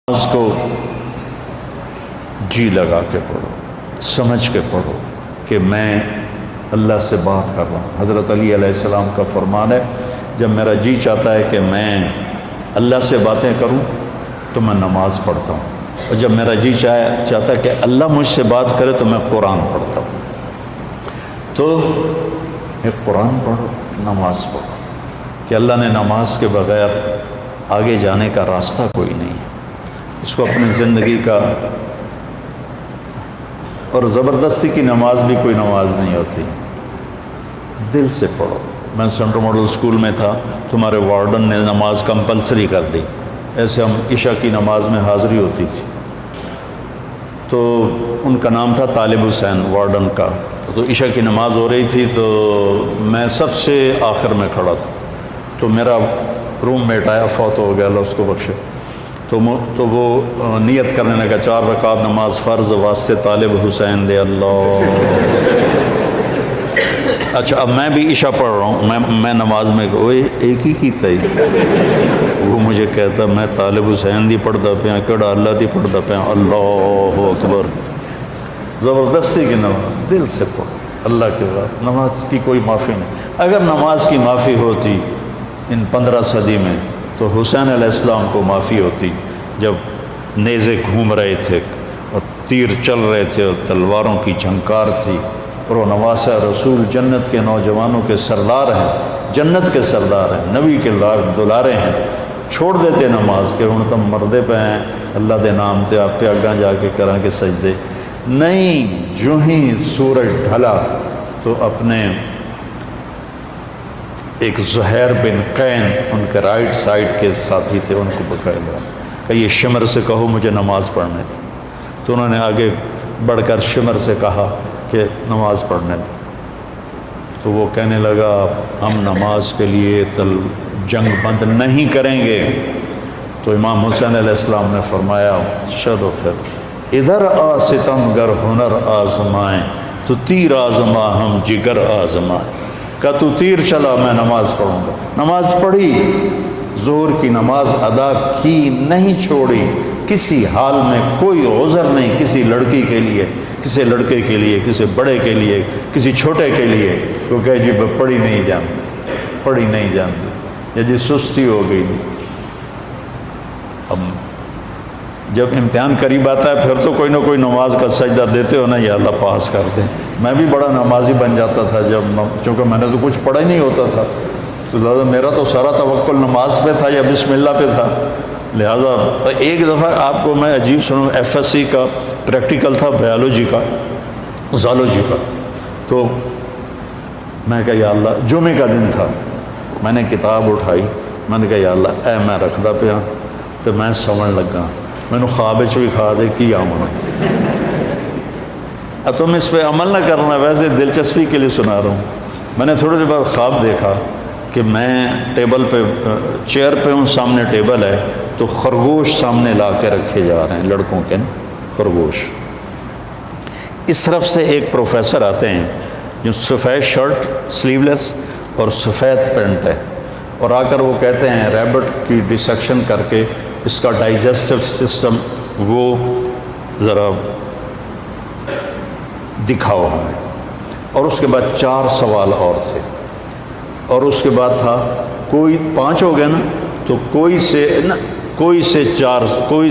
اس کو جی لگا کے پڑھو، سمجھ کے پڑھو کہ میں اللہ سے بات کر رہا ہوں۔ حضرت علی علیہ السلام کا فرمان ہے، جب میرا جی چاہتا ہے کہ میں اللہ سے باتیں کروں تو میں نماز پڑھتا ہوں، اور جب میرا جی چاہتا ہے کہ اللہ مجھ سے بات کرے تو میں قرآن پڑھتا ہوں۔ تو ایک قرآن پڑھو، نماز پڑھو، کہ اللہ نے نماز کے بغیر آگے جانے کا راستہ کوئی نہیں ہے۔ اس کو اپنی زندگی کا، اور زبردستی کی نماز بھی کوئی نماز نہیں ہوتی، دل سے پڑھو۔ میں سینٹرل ماڈل اسکول میں تھا تو ہمارے وارڈن نے نماز کمپلسری کر دی، ایسے ہم عشاء کی نماز میں حاضری ہوتی تھی، تو ان کا نام تھا طالب حسین وارڈن کا۔ تو عشاء کی نماز ہو رہی تھی تو میں سب سے آخر میں کھڑا تھا، تو میرا روم میٹ آیا، فوت ہو گیا اللہ اس کو بخشے، تو وہ نیت کرنے لگا 4 رکعت نماز فرض واسطے طالب حسین دے اللہ۔ اچھا اب میں بھی عشاء پڑھ رہا ہوں، میں نماز میں وہ ایک ہی کی تھی، وہ مجھے کہتا میں طالب حسین دی پڑھتا پیا، کہڑا اللہ دی پڑھتا پیا، اللہ اکبر۔ زبردستی کی نماز دل سے پڑھو اللہ کے بعد، نماز کی کوئی معافی نہیں۔ اگر نماز کی معافی ہوتی ان 15 صدی میں تو حسین علیہ السلام کو معافی ہوتی، جب نیزے گھوم رہے تھے اور تیر چل رہے تھے اور تلواروں کی جھنکار تھی، اور وہ نواسہ رسول جنت کے نوجوانوں کے سردار ہیں، جنت کے سردار ہیں، نبی کے دلارے ہیں، چھوڑ دیتے نماز کے ہوں تم مردے پہ ہیں، اللہ دے نام تے آپ پہ اگاں جا کے کراں کے سجدے نہیں۔ جو ہی سورج ڈھلا تو اپنے ایک زہیر بن قین ان کے رائٹ سائڈ کے ساتھی تھے، ان کو بکایا گیا کہ یہ شمر سے کہو مجھے نماز پڑھنے تھی، تو انہوں نے آگے بڑھ کر شمر سے کہا کہ نماز پڑھنے دیں، تو وہ کہنے لگا ہم نماز کے لیے جنگ بند نہیں کریں گے۔ تو امام حسین علیہ السلام نے فرمایا چلو پھر ادھر آ ستم گر ہنر آزمائیں، تو تیر آزما ہم جگر آزمائیں۔ کہ تو تیر چلا میں نماز پڑھوں گا۔ نماز پڑھی، ظہر کی نماز ادا کی، نہیں چھوڑی، کسی حال میں کوئی عذر نہیں کسی لڑکی کے لیے، کسی لڑکے کے لیے، کسی بڑے کے لیے، کسی چھوٹے کے لیے، تو کہ جی پڑھی نہیں جانتی، پڑھی نہیں جانتی، یا جی سستی ہو گئی۔ اب جب امتحان قریب آتا ہے پھر تو کوئی نہ کوئی نماز کا سجدہ دیتے ہو نا، یا اللہ پاس کر دیں۔ میں بھی بڑا نمازی بن جاتا تھا چونکہ میں نے تو کچھ پڑھا ہی نہیں ہوتا تھا، تو لہٰذا میرا تو سارا توکل نماز پہ تھا یا بسم اللہ پہ تھا۔ لہٰذا ایک دفعہ آپ کو میں عجیب سنوں، FSC کا پریکٹیکل تھا بایولوجی کا، زالوجی کا، تو میں کہا یا اللہ، جمعے کا دن تھا، میں نے کتاب اٹھائی، میں نے کہا یا اللہ اے میں رکھدا پیا تو میں سمجھ لگا، میں نے خواب بھی کھا دے کی آمنا۔ اب تم اس پہ عمل نہ کرنا، ویسے دلچسپی کے لیے سنا رہا ہوں۔ میں نے تھوڑی دیر بعد خواب دیکھا کہ میں ٹیبل پہ، چیئر پہ ہوں، سامنے ٹیبل ہے، تو خرگوش سامنے لا کے رکھے جا رہے ہیں، لڑکوں کے خرگوش۔ اس طرف سے ایک پروفیسر آتے ہیں جو سفید شرٹ سلیو لیس اور سفید پینٹ ہے، اور آ کر وہ کہتے ہیں ریبٹ کی ڈسیکشن کر کے اس کا ڈائجسٹو سسٹم وہ ذرا دکھاؤ ہمیں۔ اور اس کے بعد 4 سوال اور تھے، اور اس کے بعد تھا کوئی 5 ہو گئے نا، تو کوئی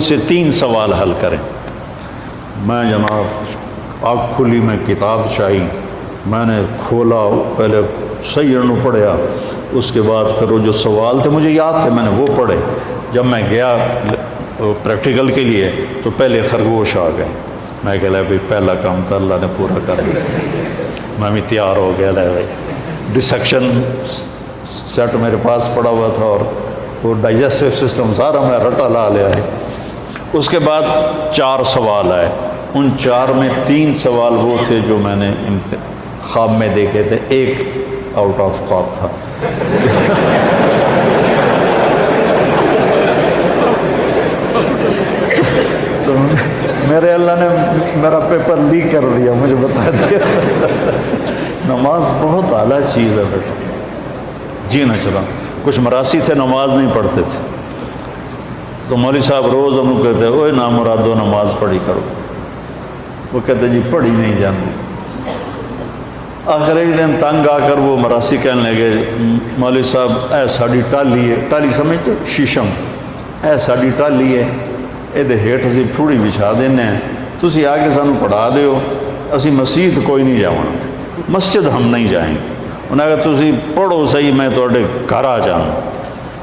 سے 3 سوال حل کریں۔ میں جناب آنکھ کھلی، میں کتاب چاہی، میں نے کھولا، پہلے صحیح انہوں پڑھیا، اس کے بعد پھر وہ جو سوال تھے مجھے یاد تھے، میں نے وہ پڑھے۔ جب میں گیا پریکٹیکل کے لیے تو پہلے خرگوش آ گئے، میں کہہ لیا بھائی پہلا کام تو اللہ نے پورا کر دیا، میں بھی تیار ہو گیا، لے بھائی ڈسیکشن سیٹ میرے پاس پڑا ہوا تھا، اور وہ ڈائجسٹو سسٹم سارا میں رٹا لا لیا ہے۔ اس کے بعد 4 سوال آئے، ان 4 میں 3 سوال وہ تھے جو میں نے خواب میں دیکھے تھے، ایک آؤٹ آف خواب تھا۔ تو میرے اللہ نے میرا پیپر لیک کر دیا، مجھے بتا دیا۔ نماز بہت اعلیٰ چیز ہے بیٹا، جی نہ چلا۔ کچھ مراسی تھے نماز نہیں پڑھتے تھے، تو مولوی صاحب روز انہوں کہتے اوے نامرادو نماز پڑھی کرو، وہ کہتے جی پڑھی نہیں جانتی۔ آخر ایک دن تنگ آ کر وہ مراسی کہنے لگے مولوی صاحب اے ساڑی ٹالی ہے، ٹالی سمجھتے شیشم، اے ساڑی ٹالی ہے یہ ہیٹ اسی پھوڑی بچھا دینے ہیں، تسی آ کے سانو پڑھا دیو، اسی مسجد کوئی نہیں جاؤں، مسجد ہم نہیں جائیں گے۔ انہوں نے کہا تسی پڑھو صحیح میں توڑے گھر آ جاؤں۔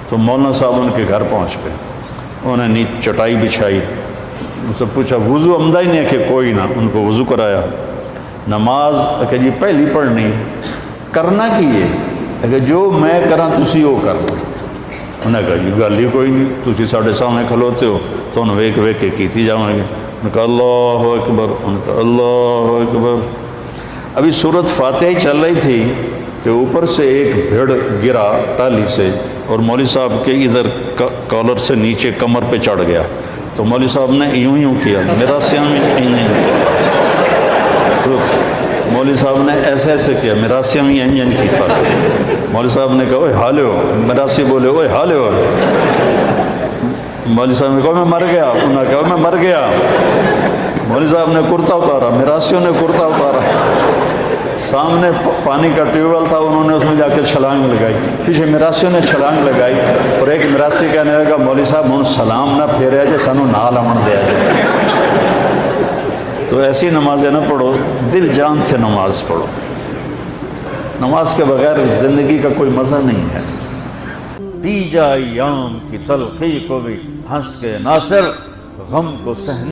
تو مولانا صاحب ان کے گھر پہنچ گئے، انہوں نے چٹائی بچھائی، ان سے پوچھا وضو عمدہ ہی نہیں ہے کہ کوئی نہ، ان کو وضو کرایا۔ نماز کہ جی پہلی پڑھنی کرنا کی ہے کہ جو میں کراں تسی وہ کر لو۔ انہوں نے کہا جی گل ہی کوئی نہیں، تسی ساڑھے سامنے کھلوتے ہو تو انہوں ویک ویک کے کیتی جاؤں گے۔ انہوں نے کہا اللہ اکبر، انہوں نے کہا اللہ اکبر۔ ابھی سورت فاتحہ ہی چل رہی تھی کہ اوپر سے ایک بھیڑ گرا ٹالی سے اور مولوی صاحب کے ادھر کالر سے نیچے کمر پہ چڑھ گیا، تو مولوی صاحب نے یوں یوں کیا، میرا سیاں میں تو مولوی صاحب نے ایسے ایسے کیا، میرا سیاں میں این کیتا۔ مولوی صاحب نے کہا اوے حالے ہو، میرا سی بولے اوے حالے ہو۔ مولوی صاحب نے کہا میں مر گیا، انہوں نے کہا میں مر گیا۔ مولوی صاحب نے کرتا اتارا، میراسیوں نے کرتا اتارا، سامنے پانی کا ٹیوب ویل تھا، انہوں نے اس میں جا کے چھلانگ لگائی، پیچھے میراسیوں نے چھلانگ لگائی، اور ایک میراسی کہنے لگا مولوی صاحب ہوں سلام نہ پھیرے جے سانو نال امن دیا جائے۔ تو ایسی نمازیں نہ پڑھو، دل جان سے نماز پڑھو، نماز کے بغیر زندگی کا کوئی مزہ نہیں ہے۔ دی جا ایام کی تلخی کو بھی ہنس کے ناصر غم کو سہنے